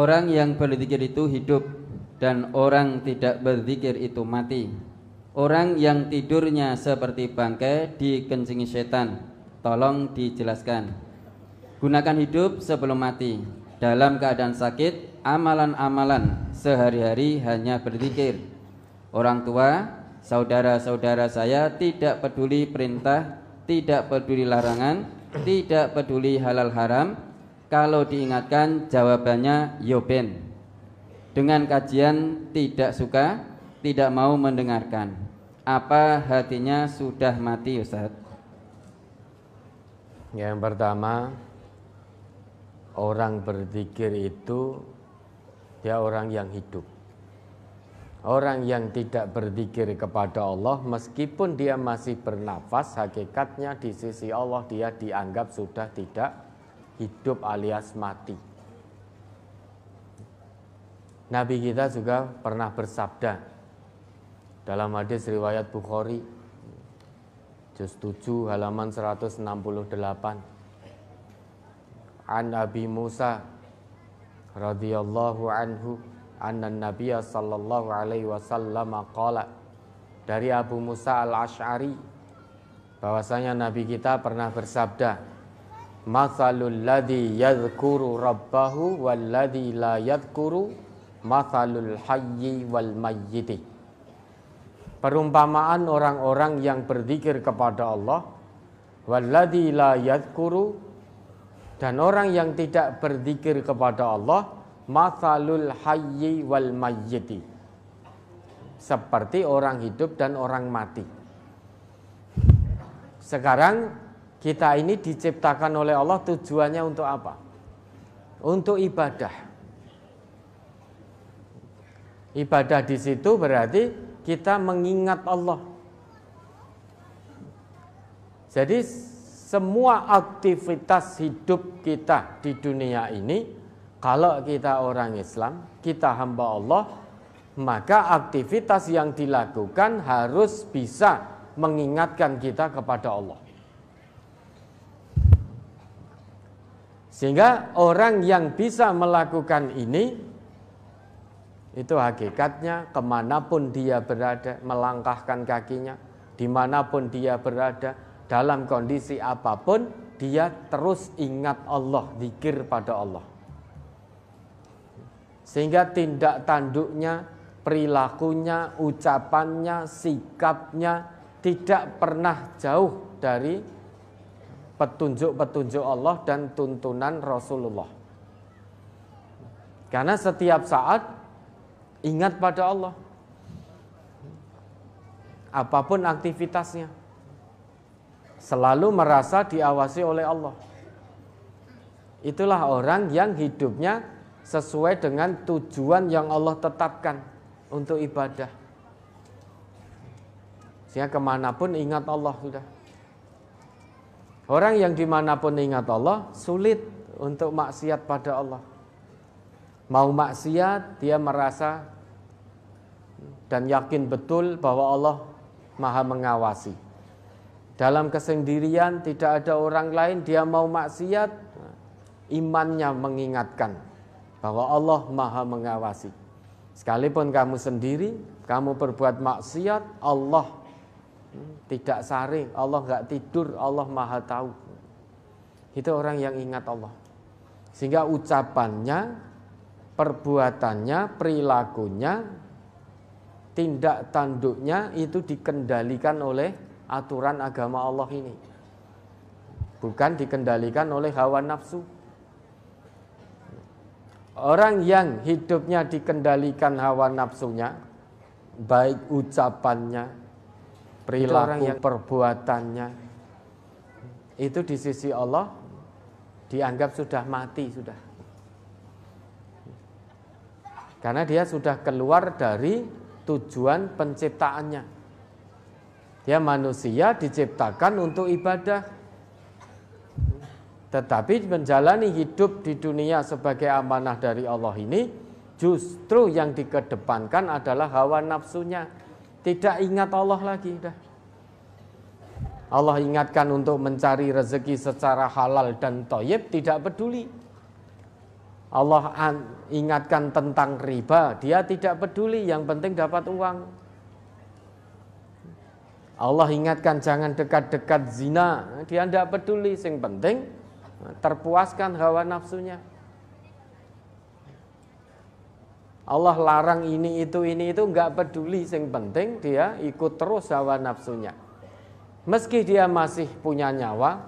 Orang yang berzikir itu hidup dan orang tidak berzikir itu mati. Orang yang tidurnya seperti bangkai dikencingi setan. Tolong dijelaskan. Gunakan hidup sebelum mati. Dalam keadaan sakit, amalan-amalan sehari-hari hanya berzikir. Orang tua, saudara-saudara saya tidak peduli perintah, tidak peduli larangan, tidak peduli halal haram. Kalau diingatkan jawabannya yoben. Dengan kajian tidak suka, tidak mau mendengarkan. Apa hatinya sudah mati, Ustaz? Yang pertama, orang berzikir itu dia orang yang hidup. Orang yang tidak berzikir kepada Allah, meskipun dia masih bernafas, hakikatnya di sisi Allah dia dianggap sudah tidak hidup alias mati. Nabi kita juga pernah bersabda dalam hadis riwayat Bukhari juz 7 halaman 168. An Abi Musa radhiyallahu anhu anna Nabiyya sallallahu alaihi wasallam qala, dari Abu Musa al-Asy'ari bahwasanya Nabi kita pernah bersabda, mathalul ladzi yadhkuru rabbahu wal ladzi la yadhkuru mathalul hayyi wal mayyiti. Perumpamaan orang-orang yang berzikir kepada Allah walladzi la yadhkuru, dan orang yang tidak berzikir kepada Allah, mathalul hayyi wal mayyiti, seperti orang hidup dan orang mati. Sekarang kita ini diciptakan oleh Allah, tujuannya untuk apa? Untuk ibadah. Ibadah di situ berarti kita mengingat Allah. Jadi semua aktivitas hidup kita di dunia ini, kalau kita orang Islam, kita hamba Allah, maka aktivitas yang dilakukan harus bisa mengingatkan kita kepada Allah. Sehingga orang yang bisa melakukan ini, itu hakikatnya kemanapun dia berada, melangkahkan kakinya, dimanapun dia berada, dalam kondisi apapun, dia terus ingat Allah, zikir pada Allah. Sehingga tindak tanduknya, perilakunya, ucapannya, sikapnya tidak pernah jauh dari petunjuk-petunjuk Allah dan tuntunan Rasulullah. Karena setiap saat ingat pada Allah, apapun aktivitasnya, selalu merasa diawasi oleh Allah. Itulah orang yang hidupnya sesuai dengan tujuan yang Allah tetapkan untuk ibadah. Sehingga kemanapun ingat Allah sudah. Orang yang dimanapun ingat Allah, sulit untuk maksiat pada Allah. Mau maksiat, dia merasa dan yakin betul bahwa Allah Maha mengawasi. Dalam kesendirian, tidak ada orang lain, dia mau maksiat, imannya mengingatkan bahwa Allah Maha mengawasi. Sekalipun kamu sendiri, kamu berbuat maksiat, Allah tidak saring, Allah enggak tidur, Allah Maha tahu. Itu orang yang ingat Allah. Sehingga ucapannya, perbuatannya, perilakunya, tindak tanduknya itu dikendalikan oleh aturan agama Allah ini. Bukan dikendalikan oleh hawa nafsu. Orang yang hidupnya dikendalikan hawa nafsunya, baik ucapannya, perilaku, perbuatannya, itu di sisi Allah dianggap sudah mati sudah. Karena dia sudah keluar dari tujuan penciptaannya. Dia manusia diciptakan untuk ibadah. Tetapi menjalani hidup di dunia sebagai amanah dari Allah ini, justru yang dikedepankan adalah hawa nafsunya. Tidak ingat Allah lagi. Allah ingatkan untuk mencari rezeki secara halal dan thayyib, tidak peduli. Allah ingatkan tentang riba, dia tidak peduli, yang penting dapat uang. Allah ingatkan jangan dekat-dekat zina, dia tidak peduli, yang penting terpuaskan hawa nafsunya. Allah larang ini itu enggak peduli, yang penting dia ikut terus hawa nafsunya. Meski dia masih punya nyawa,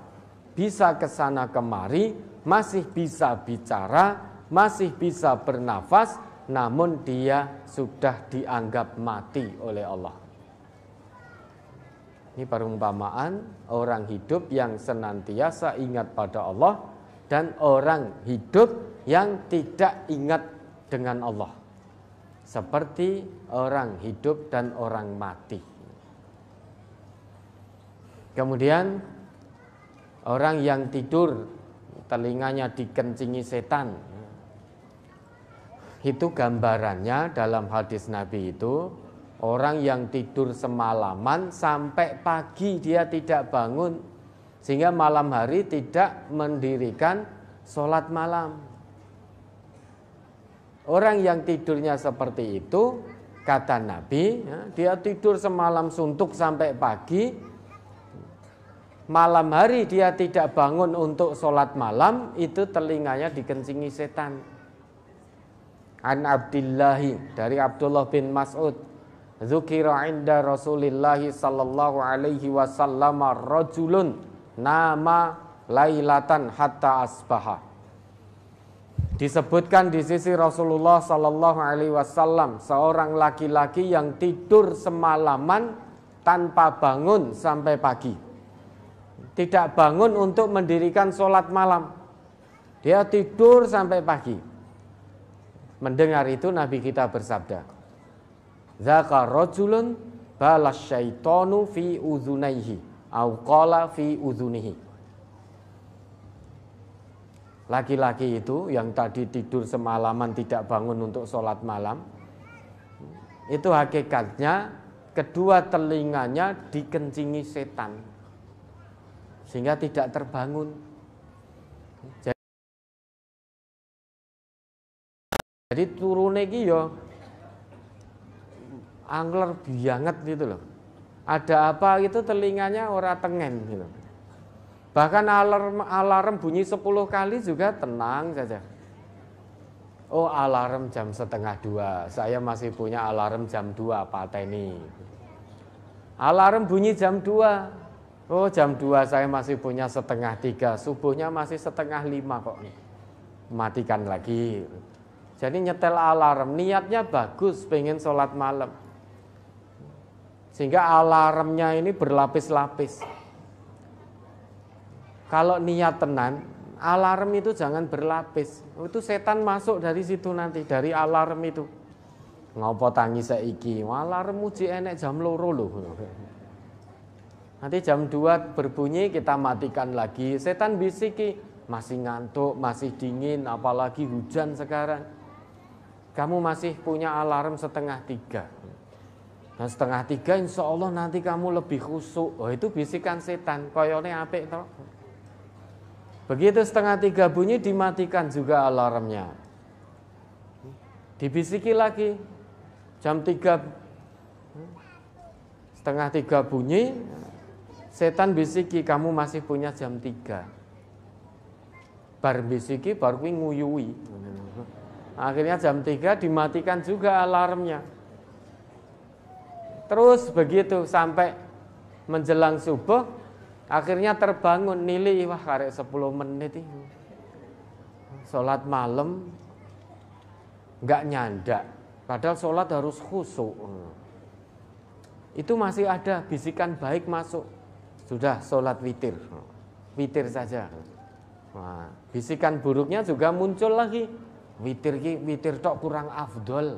bisa kesana kemari, masih bisa bicara, masih bisa bernafas, namun dia sudah dianggap mati oleh Allah. Ini perumpamaan orang hidup yang senantiasa ingat pada Allah dan orang hidup yang tidak ingat dengan Allah. Seperti orang hidup dan orang mati. Kemudian orang yang tidur telinganya dikencingi setan. Itu gambarannya dalam hadis Nabi itu, orang yang tidur semalaman sampai pagi dia tidak bangun, sehingga malam hari tidak mendirikan sholat malam. Orang yang tidurnya seperti itu, kata Nabi, dia tidur semalam suntuk sampai pagi, malam hari dia tidak bangun untuk sholat malam, itu telinganya dikencingi setan. An Abdillahi, dari Abdullah bin Mas'ud, dzukira inda Rasulillah sallallahu alaihi wasallam rajulun nama lailatan hatta asbaha. Disebutkan di sisi Rasulullah sallallahu alaihi wasallam seorang laki-laki yang tidur semalaman tanpa bangun sampai pagi. Tidak bangun untuk mendirikan sholat malam. Dia tidur sampai pagi. Mendengar itu Nabi kita bersabda, "Dzaka rajulun balas syaitanu fi udhunaihi au qala fi udhunihi." Laki-laki itu yang tadi tidur semalaman tidak bangun untuk sholat malam, itu hakikatnya kedua telinganya dikencingi setan sehingga tidak terbangun. Jadi turune iki ya angler banget gitu loh. Ada apa gitu telinganya ora tengen gitu. Bahkan alarm bunyi 10 kali juga tenang saja. Oh, alarm jam 1:30. Saya masih punya alarm jam 2 pateni. Alarm bunyi jam 2. Oh, jam 2 saya masih punya 2:30. Subuhnya masih 4:30 kok. Matikan lagi. Jadi nyetel alarm, niatnya bagus, pengen sholat malam. Sehingga alarmnya ini berlapis-lapis. Kalau niat tenan, alarm itu jangan berlapis. Itu setan masuk dari situ nanti, dari alarm itu. Ngopo tangi saiki, alarm uji enek jam 2 loh. Nanti jam 2 berbunyi kita matikan lagi. Setan bisiki, masih ngantuk, masih dingin, apalagi hujan sekarang. Kamu masih punya alarm 2:30. Nah 2:30 insya Allah nanti kamu lebih khusyuk. Oh itu bisikan setan, koyone apik toh. Begitu 2:30 bunyi dimatikan juga alarmnya. Dibisiki lagi jam 3 2:30 bunyi, setan bisiki kamu masih punya jam 3. Bar bisiki baru kuwi nguyuwi. Akhirnya jam 3 dimatikan juga alarmnya. Terus begitu sampai menjelang subuh, akhirnya terbangun nili, wah karek 10 menit itu. Sholat malam enggak nyandak, padahal sholat harus khusyuk. Itu masih ada bisikan baik masuk. Sudah sholat witir. Witir saja. Nah, bisikan buruknya juga muncul lagi. Witir tok kurang afdol.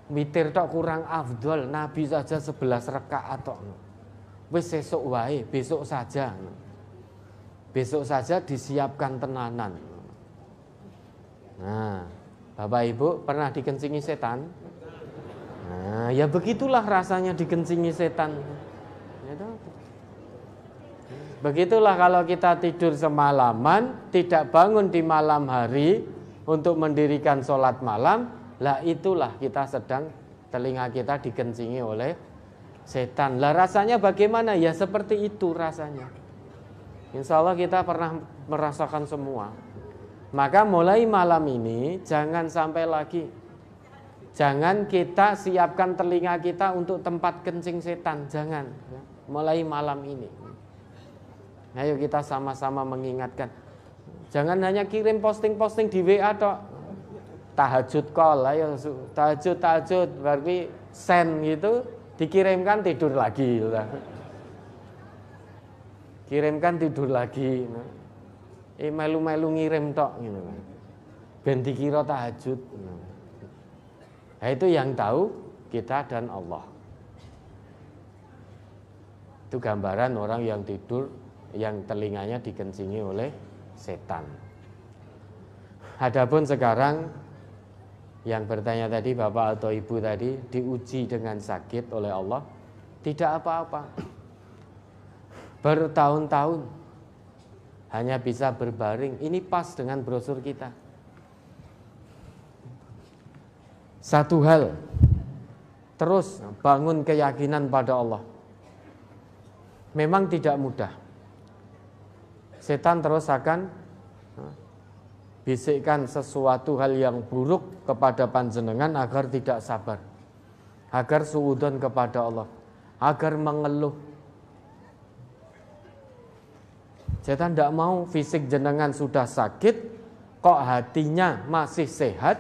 Witir tok kurang afdol. Nabi saja 11 rakaat tok. Wis sesuk wae, besok saja. Besok saja disiapkan tenanan. Nah, Bapak Ibu pernah dikencingi setan? Nah, ya begitulah rasanya dikencingi setan. Begitulah kalau kita tidur semalaman, tidak bangun di malam hari untuk mendirikan sholat malam, lah itulah kita sedang, telinga kita dikencingi oleh setan. Lah rasanya bagaimana? Ya seperti itu rasanya. Insya Allah kita pernah merasakan semua. Maka mulai malam ini jangan sampai lagi. Jangan kita siapkan telinga kita untuk tempat kencing setan. Jangan. Mulai malam ini. Ayo kita sama-sama mengingatkan. Jangan hanya kirim posting-posting di WA tok. Tahajud call, ayo tahajud, berarti send gitu, dikirimkan tidur lagi. Kirimkan tidur lagi. Melu-melu ngirim tok gitu. Ben dikira tahajud. Nah, itu yang tahu kita dan Allah. Itu gambaran orang yang tidur, yang telinganya dikencingi oleh setan. Adapun sekarang yang bertanya tadi, bapak atau ibu tadi, diuji dengan sakit oleh Allah, tidak apa-apa. Bertahun-tahun hanya bisa berbaring. Ini pas dengan brosur kita. Satu hal, terus bangun keyakinan pada Allah. Memang tidak mudah. Setan terus akan bisikkan sesuatu hal yang buruk kepada panjenengan agar tidak sabar, agar suudzon kepada Allah, agar mengeluh. Setan tidak mau fisik jenengan sudah sakit, kok hatinya masih sehat,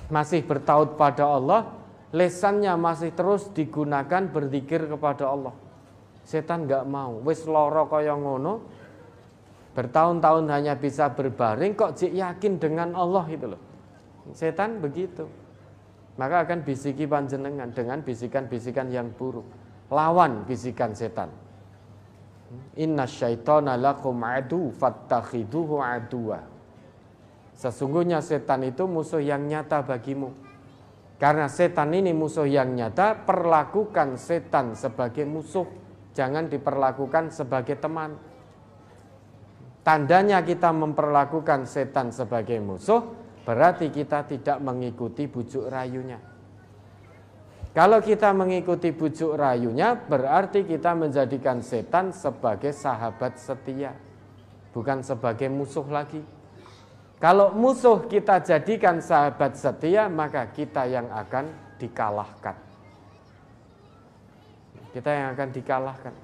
masih bertaut pada Allah, lesannya masih terus digunakan berzikir kepada Allah. Setan nggak mau, wis loro kaya ngono, bertahun-tahun hanya bisa berbaring, kok jik yakin dengan Allah itu loh. Setan begitu. Maka akan bisiki panjenengan dengan bisikan-bisikan yang buruk. Lawan bisikan setan. Inna syaitana lakum adu fattakhiduhu aduwa. Sesungguhnya setan itu musuh yang nyata bagimu. Karena setan ini musuh yang nyata, perlakukan setan sebagai musuh. Jangan diperlakukan sebagai teman. Tandanya kita memperlakukan setan sebagai musuh, berarti kita tidak mengikuti bujuk rayunya. Kalau kita mengikuti bujuk rayunya, berarti kita menjadikan setan sebagai sahabat setia, bukan sebagai musuh lagi. Kalau musuh kita jadikan sahabat setia, maka kita yang akan dikalahkan. Kita yang akan dikalahkan.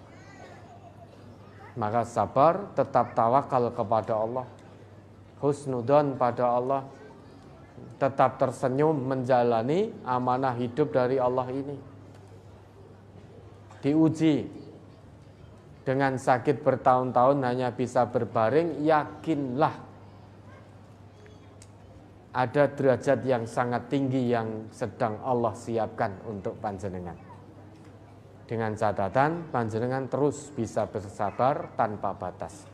Maka sabar, tetap tawakal kepada Allah, husnudzon pada Allah, tetap tersenyum menjalani amanah hidup dari Allah ini. Diuji dengan sakit bertahun-tahun hanya bisa berbaring, yakinlah ada derajat yang sangat tinggi yang sedang Allah siapkan untuk panjenengan. Dengan catatan panjenengan terus bisa bersabar tanpa batas.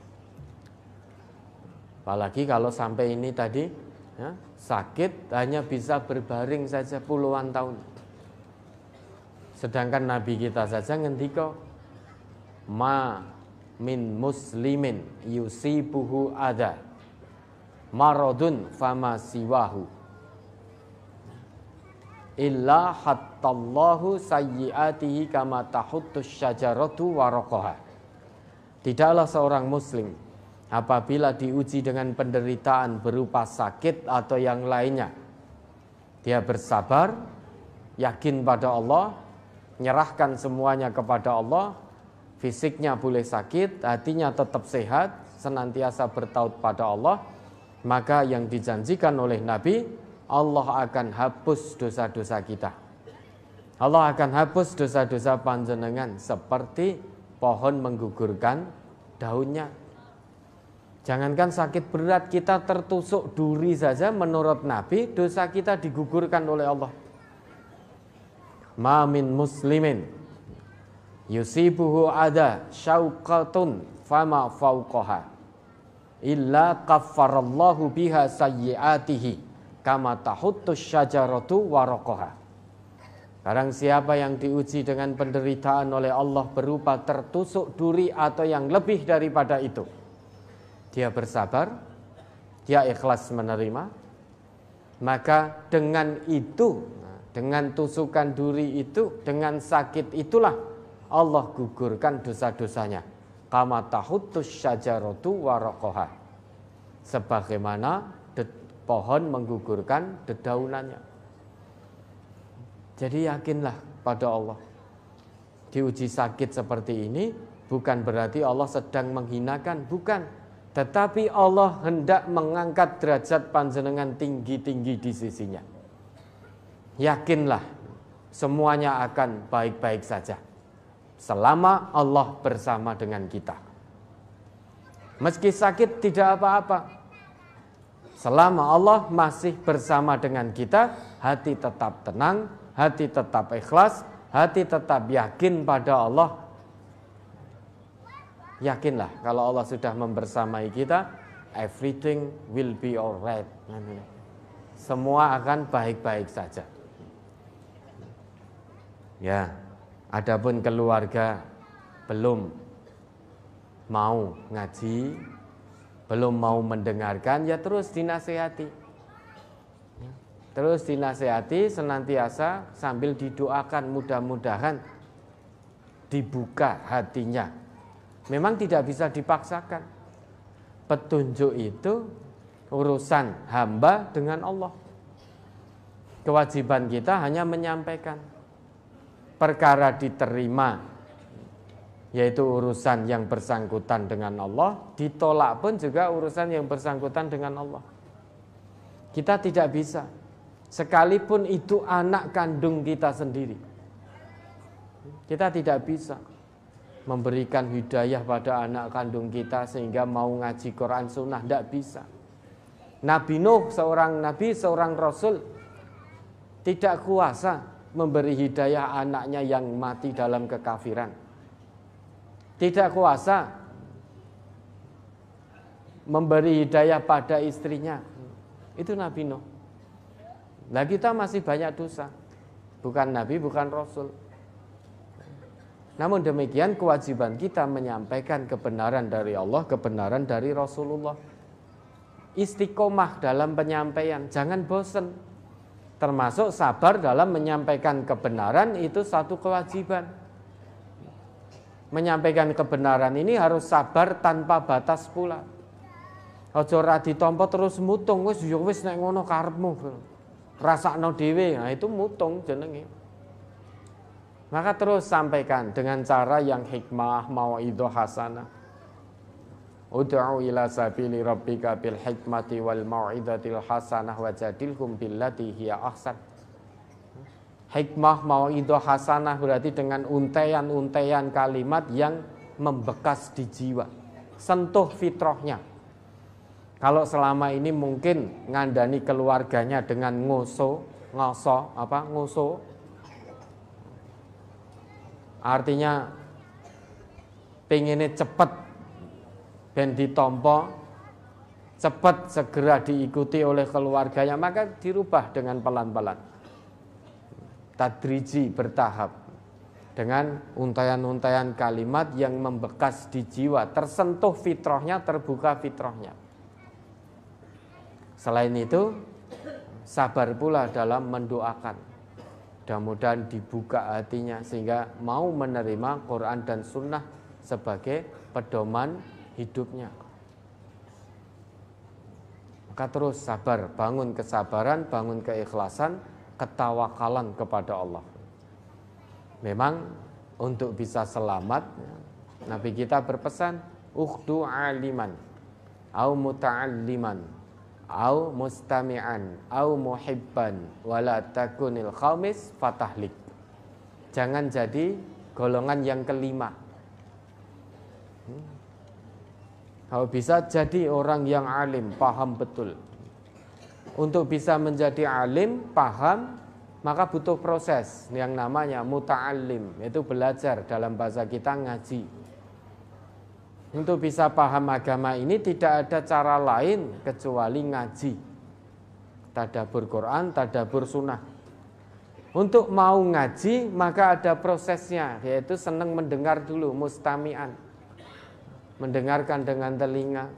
Apalagi kalau sampai ini tadi ya, sakit hanya bisa berbaring saja puluhan tahun. Sedangkan Nabi kita saja ngendika, ma min muslimin yusibuhu ada maradun fama siwahu illa hattallahu sayyiatihi kama tahuttus syajaratu waraqaha. Tidaklah seorang muslim apabila diuji dengan penderitaan berupa sakit atau yang lainnya, dia bersabar, yakin pada Allah, menyerahkan semuanya kepada Allah, fisiknya boleh sakit, hatinya tetap sehat, senantiasa bertaut pada Allah, maka yang dijanjikan oleh Nabi, Allah akan hapus dosa-dosa kita. Allah akan hapus dosa-dosa panjenengan seperti pohon menggugurkan daunnya. Jangankan sakit berat, kita tertusuk duri saja menurut Nabi, dosa kita digugurkan oleh Allah. Ma min muslimin yusibuhu ada syauqatun fama fauqaha illa kaffarallahu biha sayyiatihi kama tahuttus syajaratu waraqaha. Barang siapa yang diuji dengan penderitaan oleh Allah berupa tertusuk duri atau yang lebih daripada itu, dia bersabar, dia ikhlas menerima, maka dengan itu, dengan tusukan duri itu, dengan sakit itulah Allah gugurkan dosa-dosanya. Kama tahuttus syajaratu waraqaha. Sebagaimana pohon menggugurkan dedaunannya. Jadi yakinlah pada Allah. Diuji sakit seperti ini bukan berarti Allah sedang menghinakan, bukan. Tetapi Allah hendak mengangkat derajat panjenengan tinggi-tinggi di sisinya. Yakinlah semuanya akan baik-baik saja selama Allah bersama dengan kita. Meski sakit tidak apa-apa. Selama Allah masih bersama dengan kita, hati tetap tenang, hati tetap ikhlas, hati tetap yakin pada Allah. Yakinlah kalau Allah sudah membersamai kita, everything will be alright. Semua akan baik-baik saja. Ya, adapun keluarga belum mau ngaji, belum mau mendengarkan, ya terus dinasehati. Terus dinasehati senantiasa sambil didoakan, mudah-mudahan dibuka hatinya. Memang tidak bisa dipaksakan. Petunjuk itu urusan hamba dengan Allah. Kewajiban kita hanya menyampaikan. Perkara diterima, yaitu urusan yang bersangkutan dengan Allah. Ditolak pun juga urusan yang bersangkutan dengan Allah. Kita tidak bisa, sekalipun itu anak kandung kita sendiri, kita tidak bisa memberikan hidayah pada anak kandung kita sehingga mau ngaji Quran Sunnah, tidak bisa. Nabi Nuh seorang nabi, seorang rasul, tidak kuasa memberi hidayah anaknya yang mati dalam kekafiran. Tidak kuasa memberi hidayah pada istrinya. Itu Nabi Nuh. Nah kita masih banyak dosa. Bukan nabi, bukan rasul. Namun demikian kewajiban kita menyampaikan kebenaran dari Allah, kebenaran dari Rasulullah. Istiqomah dalam penyampaian, jangan bosan. Termasuk sabar dalam menyampaikan kebenaran, itu satu kewajiban. Menyampaikan kebenaran ini harus sabar tanpa batas pula. Aja ora ditampa terus mutung, wis ya wis nek ngono karepmu. Rasakno dhewe, nah itu mutung jenenge. Maka terus sampaikan dengan cara yang hikmah, mau'idhah hasanah. Ud'u ila sabili rabbika bil hikmati wal mau'izatil hasanah wajadilhum billati hiya ahsan. Hikmah, mau'idhah hasanah berarti dengan untaian-untaian kalimat yang membekas di jiwa. Sentuh fitrahnya. Kalau selama ini mungkin ngandani keluarganya dengan ngoso, artinya pengennya cepat dan ditompo, cepat segera diikuti oleh keluarganya, maka dirubah dengan pelan-pelan, tadriji, bertahap, dengan untaian-untaian kalimat yang membekas di jiwa, tersentuh fitrahnya, terbuka fitrahnya. Selain itu, sabar pula dalam mendoakan. Mudah-mudahan dibuka hatinya sehingga mau menerima Quran dan Sunnah sebagai pedoman hidupnya. Maka terus sabar, bangun kesabaran, bangun keikhlasan, ketawakalan kepada Allah. Memang untuk bisa selamat, Nabi kita berpesan, ukhdu aliman, au muta'alliman, au mustami'an, au muhibban, wala takunil khamis fatahlik. Jangan jadi golongan yang kelima. Kalau bisa jadi orang yang alim, paham betul. Untuk bisa menjadi alim, paham, maka butuh proses yang namanya muta'allim, yaitu belajar, dalam bahasa kita ngaji. Untuk bisa paham agama ini tidak ada cara lain kecuali ngaji. Tadabbur Quran, tadabbur sunnah. Untuk mau ngaji maka ada prosesnya, yaitu senang mendengar dulu, mustami'an. Mendengarkan dengan telinga.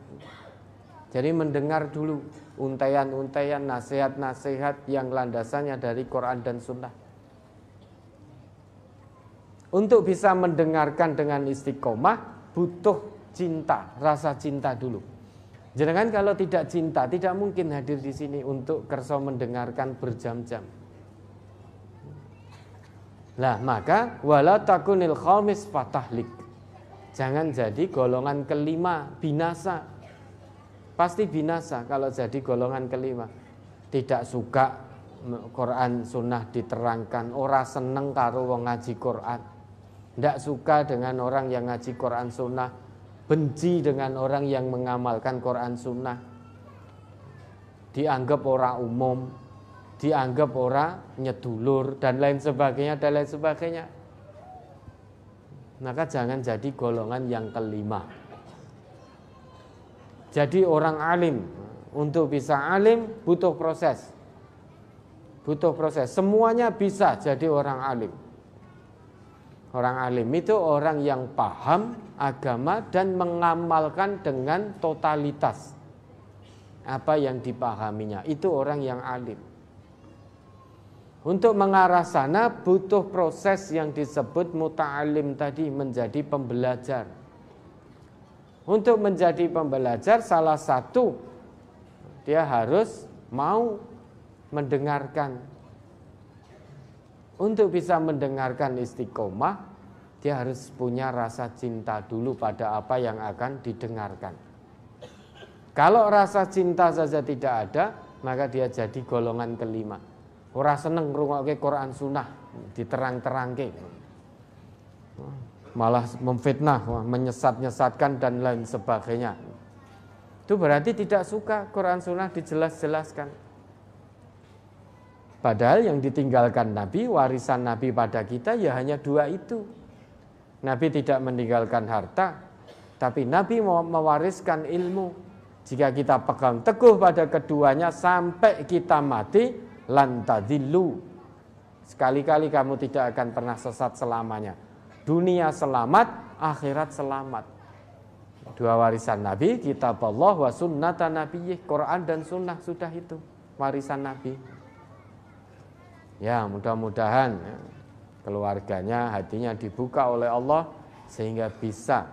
Jadi mendengar dulu untaian-untaian, nasihat-nasihat yang landasannya dari Quran dan Sunnah. Untuk bisa mendengarkan dengan istiqomah butuh cinta, rasa cinta dulu. Jangan kalau tidak cinta, tidak mungkin hadir di sini untuk kerso mendengarkan berjam-jam. Lah maka wala takunil khamis fatahlik. Jangan jadi golongan kelima binasa. Pasti binasa kalau jadi golongan kelima. Tidak suka Quran Sunnah diterangkan, ora seneng karo wong ngaji Quran. Tidak suka dengan orang yang ngaji Quran Sunnah, benci dengan orang yang mengamalkan Quran Sunnah. Dianggap orang umum, dianggap orang nyedulur dan lain sebagainya dan lain sebagainya. Maka jangan jadi golongan yang kelima. Jadi orang alim, untuk bisa alim butuh proses. Butuh proses. Semuanya bisa jadi orang alim. Orang alim itu orang yang paham agama dan mengamalkan dengan totalitas apa yang dipahaminya. Itu orang yang alim. Untuk mengarah sana butuh proses yang disebut muta'alim tadi, menjadi pembelajar. Untuk menjadi pembelajar salah satu dia harus mau mendengarkan. Untuk bisa mendengarkan istiqomah, dia harus punya rasa cinta dulu pada apa yang akan didengarkan. Kalau rasa cinta saja tidak ada, maka dia jadi golongan kelima. Ora seneng ngrungokke Quran Sunnah diterang-terangke. Malah memfitnah, menyesat-nyesatkan dan lain sebagainya. Itu berarti tidak suka Quran Sunnah dijelas-jelaskan. Padahal yang ditinggalkan Nabi, warisan Nabi pada kita ya hanya dua itu. Nabi tidak meninggalkan harta, tapi Nabi mewariskan ilmu. Jika kita pegang teguh pada keduanya sampai kita mati, lan tadillu. Sekali-kali kamu tidak akan pernah sesat selamanya. Dunia selamat, akhirat selamat. Dua warisan Nabi, kitab Allah wa sunnata nabiyyih, Quran dan sunnah, sudah itu warisan Nabi. Ya, mudah-mudahan ya, keluarganya hatinya dibuka oleh Allah sehingga bisa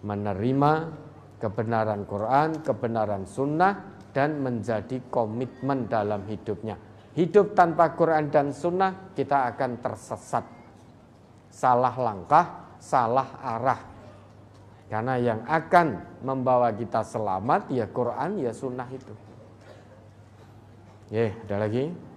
menerima kebenaran Quran, kebenaran sunnah dan menjadi komitmen dalam hidupnya. Hidup tanpa Quran dan sunnah kita akan tersesat, salah langkah, salah arah. Karena yang akan membawa kita selamat ya Quran ya sunnah itu. Ya, ada lagi?